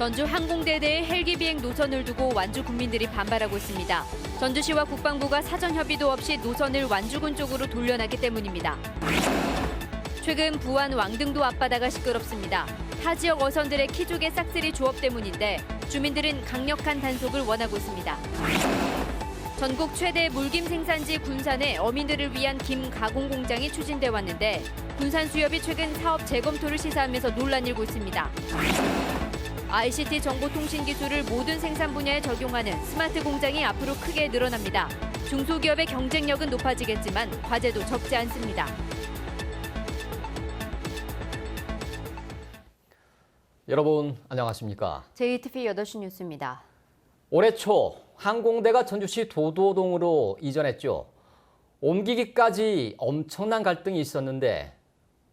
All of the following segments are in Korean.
전주 항공대대의 헬기 비행 노선을 두고 완주 국민들이 반발하고 있습니다. 전주시와 국방부가 사전 협의도 없이 노선을 완주군 쪽으로 돌려놨기 때문입니다. 최근 부안 왕등도 앞바다가 시끄럽습니다. 타 지역 어선들의 키조개 싹쓸이 조업 때문인데 주민들은 강력한 단속을 원하고 있습니다. 전국 최대 물김 생산지 군산에 어민들을 위한 김 가공 공장이 추진돼 왔는데 군산 수협이 최근 사업 재검토를 시사하면서 논란이 일고 있습니다. ICT 정보통신 기술을 모든 생산 분야에 적용하는 스마트 공장이 앞으로 크게 늘어납니다. 중소기업의 경쟁력은 높아지겠지만 과제도 적지 않습니다. 여러분 안녕하십니까? JTV 8시 뉴스입니다. 올해 초 항공대가 전주시 도도동으로 이전했죠. 옮기기까지 엄청난 갈등이 있었는데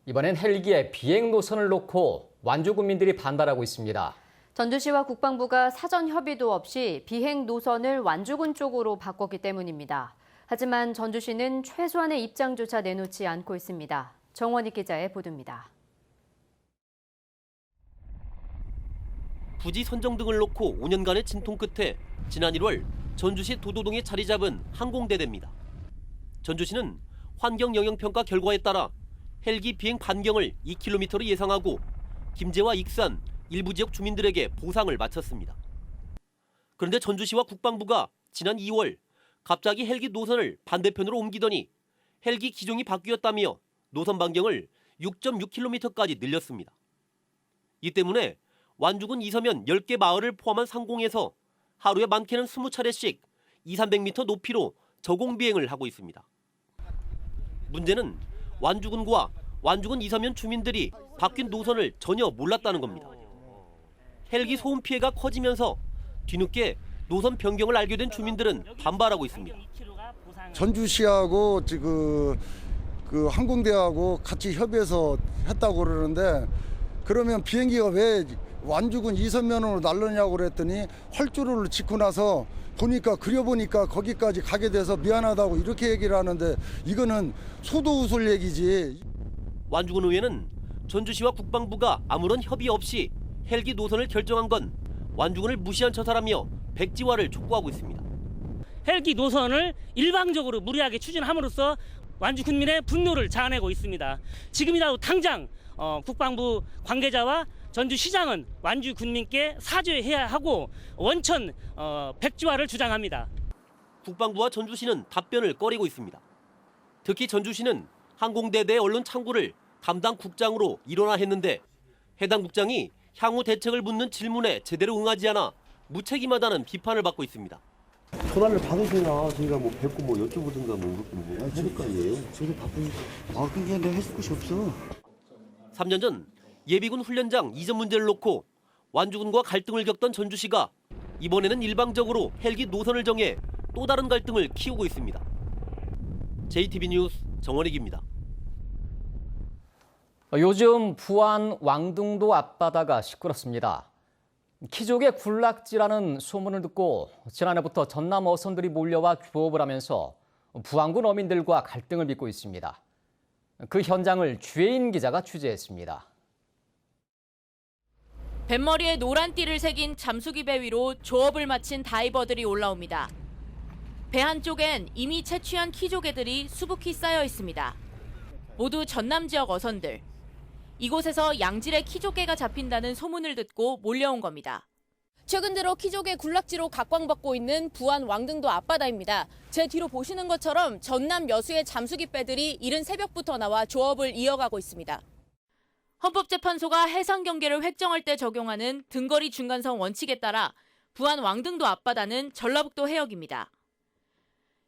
이번엔 헬기의 비행 노선을 놓고 완주 국민들이 반발하고 있습니다. 전주시와 국방부가 사전 협의도 없이 비행 노선을 완주군 쪽으로 바꿨기 때문입니다. 하지만 전주시는 최소한의 입장조차 내놓지 않고 있습니다. 정원익 기자의 보도입니다. 부지 선정 등을 놓고 5년간의 진통 끝에 지난 1월 전주시 도도동에 자리 잡은 항공대대입니다. 전주시는 환경영향평가 결과에 따라 헬기 비행 반경을 2km로 예상하고 김제와 익산 일부 지역 주민들에게 보상을 마쳤습니다. 그런데 전주시와 국방부가 지난 2월 갑자기 헬기 노선을 반대편으로 옮기더니 헬기 기종이 바뀌었다며 노선 반경을 6.6km까지 늘렸습니다. 이 때문에 완주군 이서면 10개 마을을 포함한 상공에서 하루에 많게는 20차례씩 200~300m 높이로 저공 비행을 하고 있습니다. 문제는 완주군과 완주군 이서면 주민들이 바뀐 노선을 전혀 몰랐다는 겁니다. 헬기 소음 피해가 커지면서 뒤늦게 노선 변경을 알게 된 주민들은 반발하고 있습니다. 전주시하고 그 항공대하고 같이 협의해서 했다고 그러는데 그러면 비행기가 왜 완주군 이선면으로 날르냐고 그랬더니 활주로를 짓고 나서 그려보니까 거기까지 가게 돼서 미안하다고 이렇게 얘기를 하는데 이거는 소도우술 얘기지. 완주군 의회는 전주시와 국방부가 아무런 협의 없이 헬기 노선을 결정한 건 완주군을 무시한 처사라며 백지화를 촉구하고 있습니다. 헬기 노선을 일방적으로 무리하게 추진함으로써 완주 군민의 분노를 자아내고 있습니다. 지금이라도 당장 국방부 관계자와 전주시장은 완주 군민께 사죄해야 하고 원천 백지화를 주장합니다. 국방부와 전주시는 답변을 꺼리고 있습니다. 특히 전주시는 항공대대 언론 창구를 담당 국장으로 일원화했는데 해당 국장이 향후 대책을 묻는 질문에 제대로 응하지 않아 무책임하다는 비판을 받고 있습니다. 전화를 받으셔야 저희가 뭐 뵙고 뭐 여쭤보든가 뭐 하실 거 아니에요? 저도 바쁘니까. 근데 내가 했을 곳이 없어. 3년 전 예비군 훈련장 이전 문제를 놓고 완주군과 갈등을 겪던 전주시가 이번에는 일방적으로 헬기 노선을 정해 또 다른 갈등을 키우고 있습니다. JTB 뉴스 정원익입니다. 요즘 부안 왕등도 앞바다가 시끄럽습니다. 키조개 군락지라는 소문을 듣고 지난해부터 전남 어선들이 몰려와 교업을 하면서 부안군 어민들과 갈등을 빚고 있습니다. 그 현장을 주혜인 기자가 취재했습니다. 뱃머리에 노란 띠를 새긴 잠수기 배 위로 조업을 마친 다이버들이 올라옵니다. 배 한쪽엔 이미 채취한 키조개들이 수북히 쌓여 있습니다. 모두 전남 지역 어선들. 이곳에서 양질의 키조개가 잡힌다는 소문을 듣고 몰려온 겁니다. 최근 들어 키조개 군락지로 각광받고 있는 부안 왕등도 앞바다입니다. 제 뒤로 보시는 것처럼 전남 여수의 잠수기 배들이 이른 새벽부터 나와 조업을 이어가고 있습니다. 헌법재판소가 해상 경계를 획정할 때 적용하는 등거리 중간선 원칙에 따라 부안 왕등도 앞바다는 전라북도 해역입니다.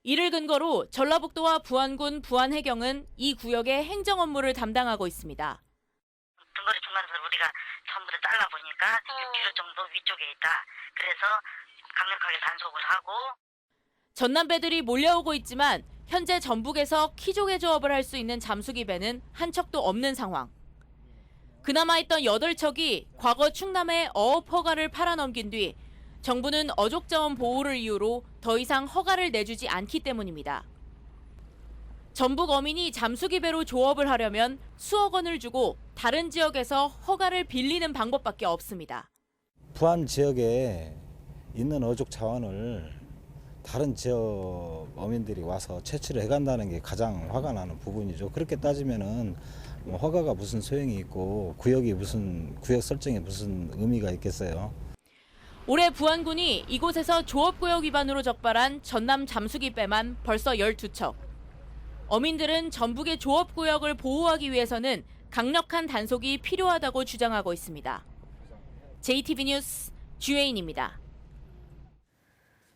이를 근거로 전라북도와 부안군 부안해경은 이 구역의 행정 업무를 담당하고 있습니다. 등거리 중간선을 우리가 전부 다 잘라보니까 6km 정도 위쪽에 있다. 그래서 강력하게 단속을 하고. 전남 배들이 몰려오고 있지만 현재 전북에서 키조개 조업을 할 수 있는 잠수기 배는 한 척도 없는 상황. 그나마 있던 8척이 과거 충남에 어업 허가를 팔아넘긴 뒤 정부는 어족자원 보호를 이유로 더 이상 허가를 내주지 않기 때문입니다. 전북 어민이 잠수기 배로 조업을 하려면 수억 원을 주고 다른 지역에서 허가를 빌리는 방법밖에 없습니다. 부안 지역에 있는 어족 자원을 다른 지역 어민들이 와서 채취를 해간다는 게 가장 화가 나는 부분이죠. 그렇게 따지면은 뭐 허가가 무슨 소용이 있고 구역 설정에 무슨 의미가 있겠어요. 올해 부안군이 이곳에서 조업구역 위반으로 적발한 전남 잠수기배만 벌써 12척. 어민들은 전북의 조업구역을 보호하기 위해서는 강력한 단속이 필요하다고 주장하고 있습니다. JTB 뉴스 주혜인입니다.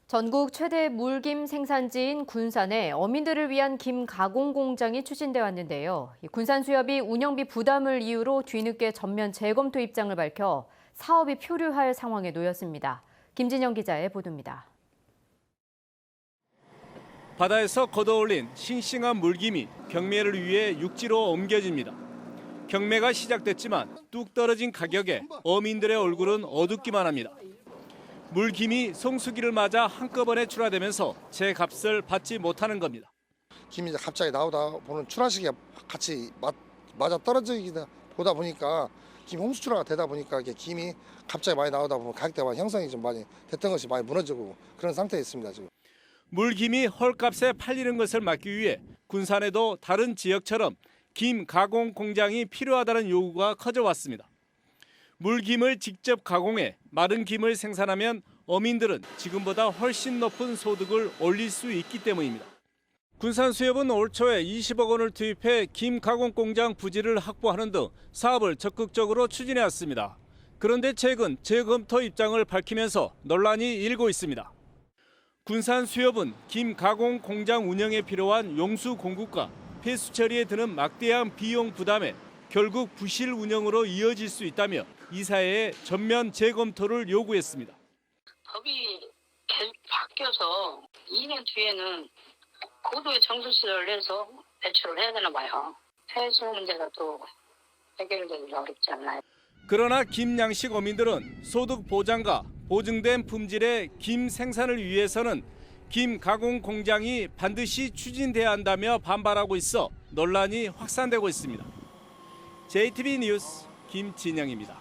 전국 최대 물김 생산지인 군산에 어민들을 위한 김 가공 공장이 추진돼 왔는데요. 군산수협이 운영비 부담을 이유로 뒤늦게 전면 재검토 입장을 밝혀 사업이 표류할 상황에 놓였습니다. 김진영 기자의 보도입니다. 바다에서 걷어올린 싱싱한 물김이 경매를 위해 육지로 옮겨집니다. 경매가 시작됐지만 뚝 떨어진 가격에 어민들의 얼굴은 어둡기만 합니다. 물김이 성수기를 맞아 한꺼번에 출하되면서 제 값을 받지 못하는 겁니다. 김이 이제 갑자기 나오다 보는 출하식이 같이 맞아 떨어지다 보다 보니까 김 홍수출하가 되다 보니까 이게 김이 갑자기 많이 나오다 보면 가격대가 형성이 좀 많이 됐던 것이 많이 무너지고 그런 상태에 있습니다 지금. 물김이 헐값에 팔리는 것을 막기 위해 군산에도 다른 지역처럼 김 가공 공장이 필요하다는 요구가 커져왔습니다. 물김을 직접 가공해 마른 김을 생산하면 어민들은 지금보다 훨씬 높은 소득을 올릴 수 있기 때문입니다. 군산수협은 올 초에 20억 원을 투입해 김 가공 공장 부지를 확보하는 등 사업을 적극적으로 추진해 왔습니다. 그런데 최근 재검토 입장을 밝히면서 논란이 일고 있습니다. 군산수협은 김 가공 공장 운영에 필요한 용수 공급과 폐수 처리에 드는 막대한 비용 부담에 결국 부실 운영으로 이어질 수 있다며 이사회에 전면 재검토를 요구했습니다. 법이 계속 바뀌어서 2년 뒤에는 고도의 정수시설을 해서 배출을 해야 되나 봐요. 폐수 문제가 또 해결되기 어렵지 않나요? 그러나 김 양식 어민들은 소득 보장과 보증된 품질의 김 생산을 위해서는 김 가공 공장이 반드시 추진돼야 한다며 반발하고 있어 논란이 확산되고 있습니다. JTB 뉴스 김진영입니다.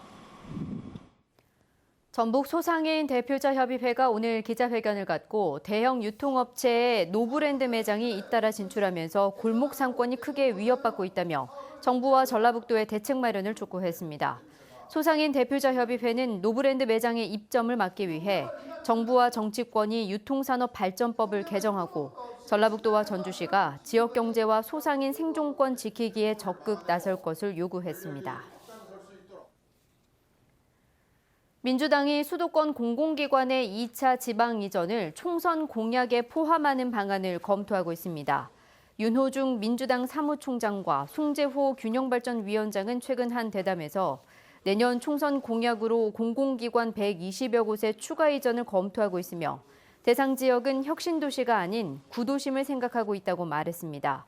전북 소상인 대표자 협의회가 오늘 기자회견을 갖고 대형 유통업체의 노브랜드 매장이 잇따라 진출하면서 골목 상권이 크게 위협받고 있다며 정부와 전라북도의 대책 마련을 촉구했습니다. 소상인 대표자 협의회는 노브랜드 매장의 입점을 막기 위해 정부와 정치권이 유통산업 발전법을 개정하고 전라북도와 전주시가 지역 경제와 소상인 생존권 지키기에 적극 나설 것을 요구했습니다. 민주당이 수도권 공공기관의 2차 지방 이전을 총선 공약에 포함하는 방안을 검토하고 있습니다. 윤호중 민주당 사무총장과 송재호 균형발전위원장은 최근 한 대담에서 내년 총선 공약으로 공공기관 120여 곳의 추가 이전을 검토하고 있으며 대상 지역은 혁신도시가 아닌 구도심을 생각하고 있다고 말했습니다.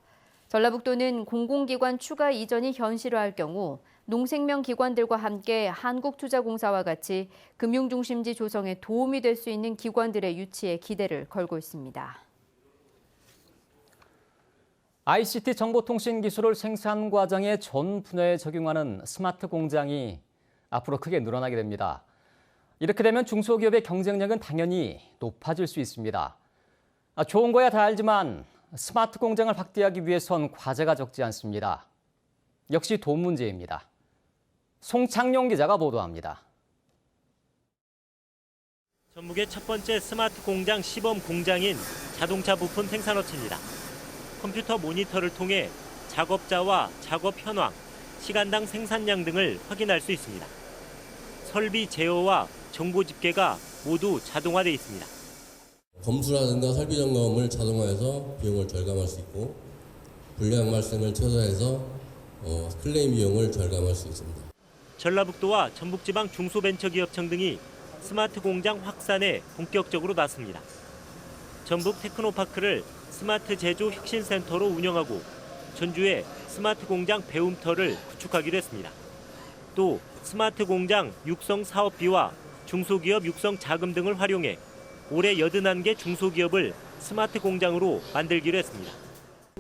전라북도는 공공기관 추가 이전이 현실화할 경우 농생명 기관들과 함께 한국투자공사와 같이 금융중심지 조성에 도움이 될 수 있는 기관들의 유치에 기대를 걸고 있습니다. ICT 정보통신 기술을 생산 과정의 전 분야에 적용하는 스마트 공장이 앞으로 크게 늘어나게 됩니다. 이렇게 되면 중소기업의 경쟁력은 당연히 높아질 수 있습니다. 좋은 거야 다 알지만 스마트 공장을 확대하기 위해선 과제가 적지 않습니다. 역시 돈 문제입니다. 송창용 기자가 보도합니다. 전북의 첫 번째 스마트 공장 시범 공장인 자동차 부품 생산업체입니다. 컴퓨터 모니터를 통해 작업자와 작업 현황, 시간당 생산량 등을 확인할 수 있습니다. 설비 제어와 정보 집계가 모두 자동화되어 있습니다. 검수라든가 설비 점검을 자동화해서 비용을 절감할 수 있고 불량 발생을 최소화해서 클레임 비용을 절감할 수 있습니다. 전라북도와 전북지방 중소벤처기업청 등이 스마트 공장 확산에 본격적으로 나섭니다. 전북 테크노파크를 스마트 제조 혁신센터로 운영하고 전주에 스마트 공장 배움터를 구축하기로 했습니다. 또 스마트 공장 육성 사업비와 중소기업 육성 자금 등을 활용해 올해 81개 중소기업을 스마트 공장으로 만들기로 했습니다.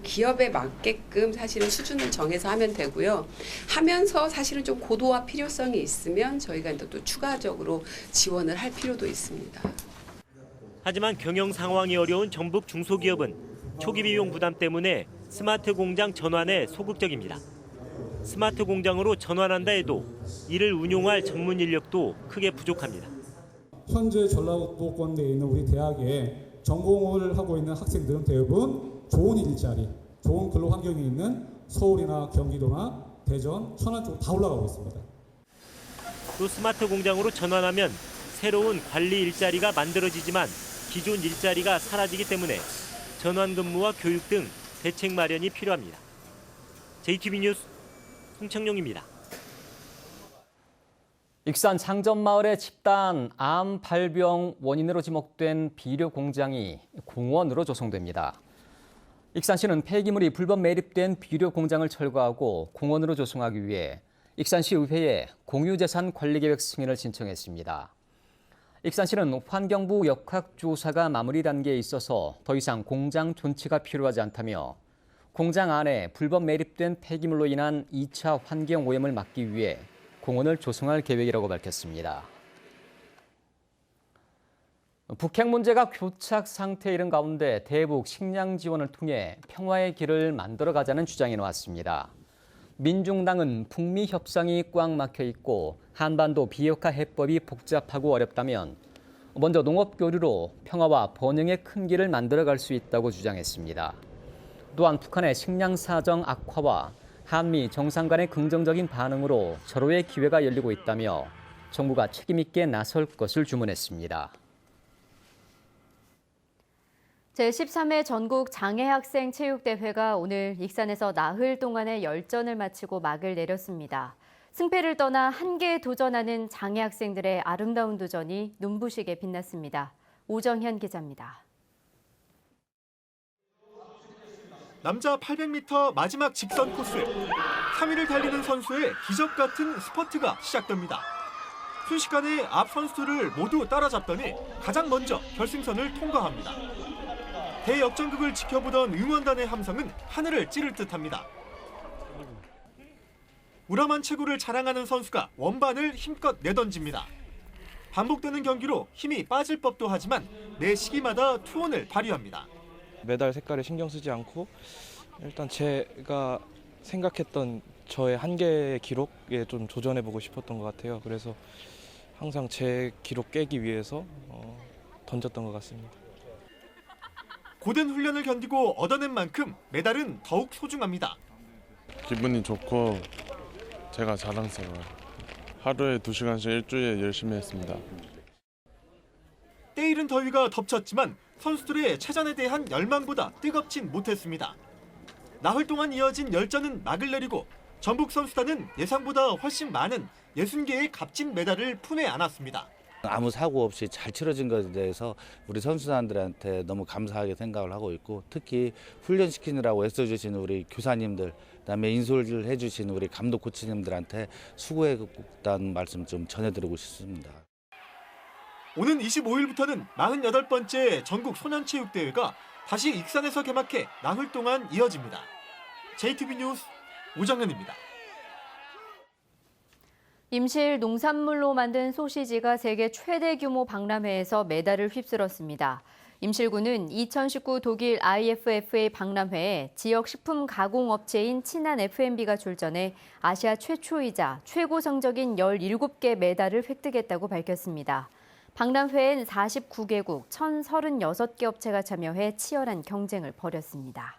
기업에 맞게끔 사실은 수준을 정해서 하면 되고요. 하면서 사실은 좀 고도화 필요성이 있으면 저희가 또 추가적으로 지원을 할 필요도 있습니다. 하지만 경영 상황이 어려운 전북 중소기업은 초기 비용 부담 때문에 스마트 공장 전환에 소극적입니다. 스마트 공장으로 전환한다 해도 이를 운용할 전문 인력도 크게 부족합니다. 현재 전라도권에 있는 우리 대학에 전공을 하고 있는 학생들은 대부분 좋은 일자리, 좋은 근로 환경이 있는 서울이나 경기도나 대전, 천안 쪽으로 다 올라가고 있습니다. 또 스마트 공장으로 전환하면 새로운 관리 일자리가 만들어지지만 기존 일자리가 사라지기 때문에 전환 근무와 교육 등 대책 마련이 필요합니다. JTB 뉴스 송창용입니다. 익산 창전마을의 집단 암 발병 원인으로 지목된 비료 공장이 공원으로 조성됩니다. 익산시는 폐기물이 불법 매립된 비료 공장을 철거하고 공원으로 조성하기 위해 익산시 의회에 공유재산 관리계획 승인을 신청했습니다. 익산시는 환경부 역학조사가 마무리 단계에 있어서 더 이상 공장 존치가 필요하지 않다며 공장 안에 불법 매립된 폐기물로 인한 2차 환경오염을 막기 위해 공원을 조성할 계획이라고 밝혔습니다. 북핵 문제가 교착 상태에 이른 가운데 대북 식량 지원을 통해 평화의 길을 만들어가자는 주장이 나왔습니다. 민중당은 북미 협상이 꽉 막혀 있고 한반도 비핵화 해법이 복잡하고 어렵다면 먼저 농업 교류로 평화와 번영의 큰 길을 만들어갈 수 있다고 주장했습니다. 또한 북한의 식량 사정 악화와 한미 정상 간의 긍정적인 반응으로 절호의 기회가 열리고 있다며 정부가 책임 있게 나설 것을 주문했습니다. 제13회 전국 장애학생 체육대회가 오늘 익산에서 나흘 동안의 열전을 마치고 막을 내렸습니다. 승패를 떠나 한계에 도전하는 장애학생들의 아름다운 도전이 눈부시게 빛났습니다. 오정현 기자입니다. 남자 800m 마지막 직선 코스, 3위를 달리는 선수의 기적 같은 스퍼트가 시작됩니다. 순식간에 앞 선수들을 모두 따라잡더니 가장 먼저 결승선을 통과합니다. 대역전극을 지켜보던 응원단의 함성은 하늘을 찌를 듯합니다. 우람한 체구를 자랑하는 선수가 원반을 힘껏 내던집니다. 반복되는 경기로 힘이 빠질 법도 하지만 매 시기마다 투혼을 발휘합니다. 메달 색깔에 신경 쓰지 않고 일단 제가 생각했던 저의 한계의 기록에 좀 도전해보고 싶었던 것 같아요. 그래서 항상 제 기록 깨기 위해서 던졌던 것 같습니다. 고된 훈련을 견디고 얻어낸 만큼 메달은 더욱 소중합니다. 기분이 좋고 제가 자랑스러워요. 하루에 2시간씩 일주일에 열심히 했습니다. 때이른 더위가 덮쳤지만 선수들의 체전에 대한 열망보다 뜨겁진 못했습니다. 나흘 동안 이어진 열전은 막을 내리고 전북 선수단은 예상보다 훨씬 많은 60개의 값진 메달을 품에 안았습니다. 아무 사고 없이 잘 치러진 것에 대해서 우리 선수단들한테 너무 감사하게 생각을 하고 있고, 특히 훈련시키느라고 애써주신 우리 교사님들, 그다음에 인솔을 해주신 우리 감독 코치님들한테 수고했다는 말씀 좀 전해드리고 싶습니다. 오는 25일부터는 48번째 전국 소년체육대회가 다시 익산에서 개막해 나흘 동안 이어집니다. JTB 뉴스 오정현입니다. 임실 농산물로 만든 소시지가 세계 최대 규모 박람회에서 메달을 휩쓸었습니다. 임실군은 2019 독일 IFFA 박람회에 지역 식품 가공업체인 친한 F&B가 출전해 아시아 최초이자 최고 성적인 17개 메달을 획득했다고 밝혔습니다. 박람회엔 49개국 1,036개 업체가 참여해 치열한 경쟁을 벌였습니다.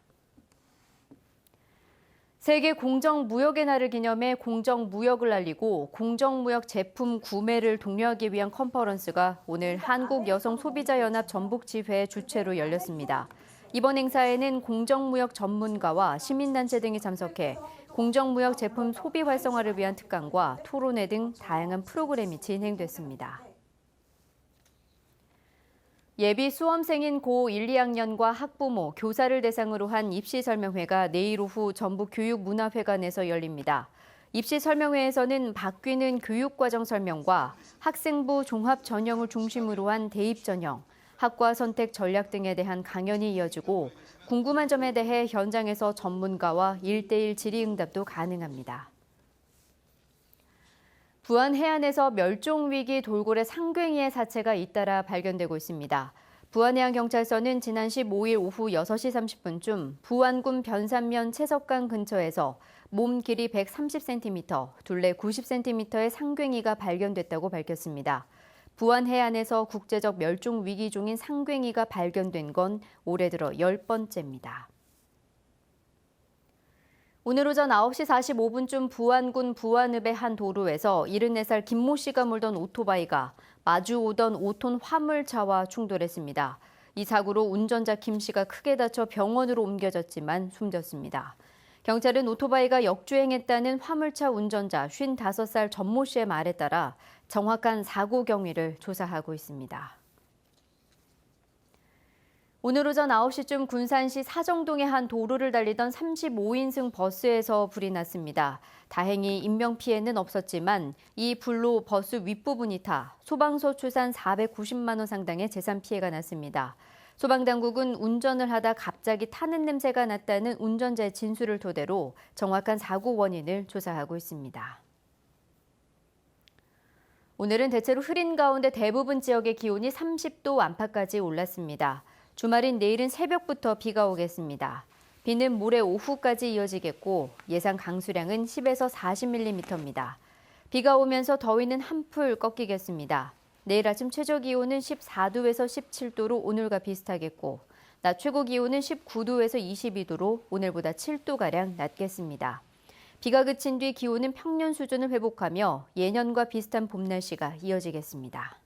세계 공정무역의 날을 기념해 공정무역을 알리고 공정무역 제품 구매를 독려하기 위한 컨퍼런스가 오늘 한국여성소비자연합 전북지회 주최로 열렸습니다. 이번 행사에는 공정무역 전문가와 시민단체 등이 참석해 공정무역 제품 소비 활성화를 위한 특강과 토론회 등 다양한 프로그램이 진행됐습니다. 예비 수험생인 고1, 2학년과 학부모, 교사를 대상으로 한 입시 설명회가 내일 오후 전북교육문화회관에서 열립니다. 입시 설명회에서는 바뀌는 교육과정 설명과 학생부 종합 전형을 중심으로 한 대입 전형, 학과 선택 전략 등에 대한 강연이 이어지고 궁금한 점에 대해 현장에서 전문가와 1:1 질의응답도 가능합니다. 부안 해안에서 멸종위기 돌고래 상괭이의 사체가 잇따라 발견되고 있습니다. 부안해양경찰서는 지난 15일 오후 6시 30분쯤 부안군 변산면 채석강 근처에서 몸 길이 130cm, 둘레 90cm의 상괭이가 발견됐다고 밝혔습니다. 부안 해안에서 국제적 멸종 위기 중인 상괭이가 발견된 건 올해 들어 10번째입니다. 오늘 오전 9시 45분쯤 부안군 부안읍의 한 도로에서 74살 김모 씨가 몰던 오토바이가 마주 오던 5톤 화물차와 충돌했습니다. 이 사고로 운전자 김 씨가 크게 다쳐 병원으로 옮겨졌지만 숨졌습니다. 경찰은 오토바이가 역주행했다는 화물차 운전자 55살 전모 씨의 말에 따라 정확한 사고 경위를 조사하고 있습니다. 오늘 오전 9시쯤 군산시 사정동의 한 도로를 달리던 35인승 버스에서 불이 났습니다. 다행히 인명피해는 없었지만 이 불로 버스 윗부분이 타 소방서 추산 490만 원 상당의 재산 피해가 났습니다. 소방당국은 운전을 하다 갑자기 타는 냄새가 났다는 운전자의 진술을 토대로 정확한 사고 원인을 조사하고 있습니다. 오늘은 대체로 흐린 가운데 대부분 지역의 기온이 30도 안팎까지 올랐습니다. 주말인 내일은 새벽부터 비가 오겠습니다. 비는 모레 오후까지 이어지겠고 예상 강수량은 10에서 40mm입니다. 비가 오면서 더위는 한풀 꺾이겠습니다. 내일 아침 최저 기온은 14도에서 17도로 오늘과 비슷하겠고 낮 최고 기온은 19도에서 22도로 오늘보다 7도가량 낮겠습니다. 비가 그친 뒤 기온은 평년 수준을 회복하며 예년과 비슷한 봄 날씨가 이어지겠습니다.